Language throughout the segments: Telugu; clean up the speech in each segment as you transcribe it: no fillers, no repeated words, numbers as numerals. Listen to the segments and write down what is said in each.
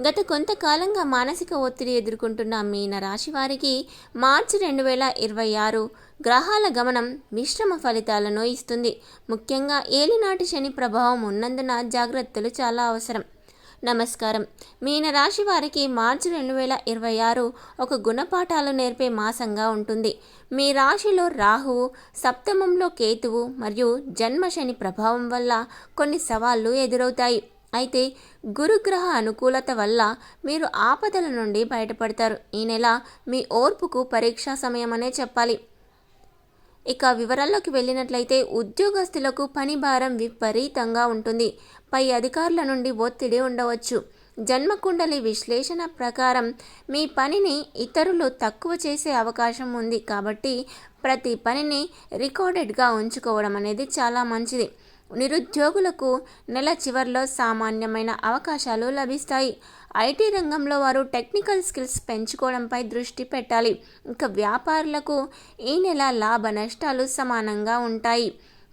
గత కొంతకాలంగా మానసిక ఒత్తిడి ఎదుర్కొంటున్న మీన రాశి వారికి మార్చి 2026 గ్రహాల గమనం మిశ్రమ ఫలితాలను ఇస్తుంది. ముఖ్యంగా ఏలినాటి శని ప్రభావం ఉన్నందున జాగ్రత్తలు చాలా అవసరం. నమస్కారం. మీన రాశి వారికి మార్చి 2026 ఒక గుణపాఠాలు నేర్పే మాసంగా ఉంటుంది. మీ రాశిలో రాహువు, సప్తమంలో కేతువు మరియు జన్మ శని ప్రభావం వల్ల కొన్ని సవాళ్లు ఎదురవుతాయి. అయితే గురుగ్రహ అనుకూలత వల్ల మీరు ఆపదల నుండి బయటపడతారు. ఈ నెల మీ ఓర్పుకు పరీక్షా సమయమనే చెప్పాలి. ఇక వివరాల్లోకి వెళ్ళినట్లయితే ఉద్యోగస్తులకు పని భారం విపరీతంగా ఉంటుంది. పై అధికారుల నుండి ఒత్తిడి ఉండవచ్చు. జన్మకుండలి విశ్లేషణ ప్రకారం మీ పనిని ఇతరులు తక్కువ చేసే అవకాశం ఉంది. కాబట్టి ప్రతి పనిని రికార్డెడ్గా ఉంచుకోవడం అనేది చాలా మంచిది. నిరుద్యోగులకు నెల చివరిలో సామాన్యమైన అవకాశాలు లభిస్తాయి. ఐటీ రంగంలో వారు టెక్నికల్ స్కిల్స్ పెంచుకోవడంపై దృష్టి పెట్టాలి. ఇంకా వ్యాపారులకు ఈ నెల లాభ నష్టాలు సమానంగా ఉంటాయి.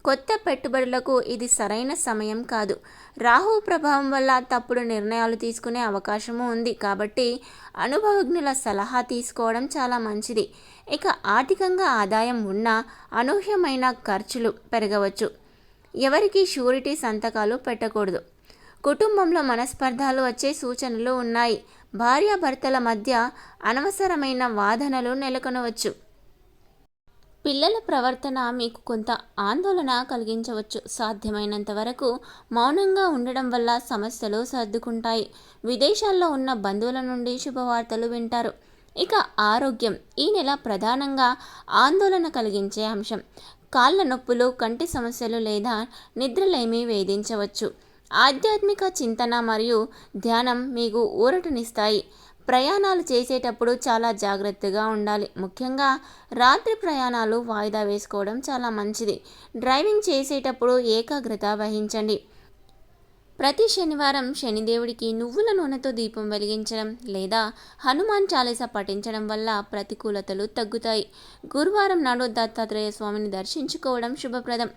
కొత్త పెట్టుబడులకు ఇది సరైన సమయం కాదు. రాహు ప్రభావం వల్ల తప్పుడు నిర్ణయాలు తీసుకునే అవకాశము ఉంది. కాబట్టి అనుభవజ్ఞుల సలహా తీసుకోవడం చాలా మంచిది. ఇక ఆర్థికంగా ఆదాయం ఉన్నా అనూహ్యమైన ఖర్చులు పెరగవచ్చు. ఎవరికి షూరిటీ సంతకాలు పెట్టకూడదు. కుటుంబంలో మనస్పర్ధాలు వచ్చే సూచనలు ఉన్నాయి. భార్యాభర్తల మధ్య అనవసరమైన వాదనలు నెలకొనవచ్చు. పిల్లల ప్రవర్తన మీకు కొంత ఆందోళన కలిగించవచ్చు. సాధ్యమైనంత వరకు మౌనంగా ఉండడం వల్ల సమస్యలు సర్దుకుంటాయి. విదేశాల్లో ఉన్న బంధువుల నుండి శుభవార్తలు వింటారు. ఇక ఆరోగ్యం ఈ నెల ప్రధానంగా ఆందోళన కలిగించే అంశం. కాళ్ళ నొప్పులు, కంటి సమస్యలు లేదా నిద్రలేమి వేధించవచ్చు. ఆధ్యాత్మిక చింతన మరియు ధ్యానం మీకు ఊరటనిస్తాయి. ప్రయాణాలు చేసేటప్పుడు చాలా జాగ్రత్తగా ఉండాలి. ముఖ్యంగా రాత్రి ప్రయాణాలు వాయిదా వేసుకోవడం చాలా మంచిది. డ్రైవింగ్ చేసేటప్పుడు ఏకాగ్రత వహించండి. ప్రతి శనివారం శనిదేవుడికి నువ్వుల నూనెతో దీపం వెలిగించడం లేదా హనుమాన్ చాలీసా పఠించడం వల్ల ప్రతికూలతలు తగ్గుతాయి. గురువారం నాడు దత్తాత్రేయ స్వామిని దర్శించుకోవడం శుభప్రదం.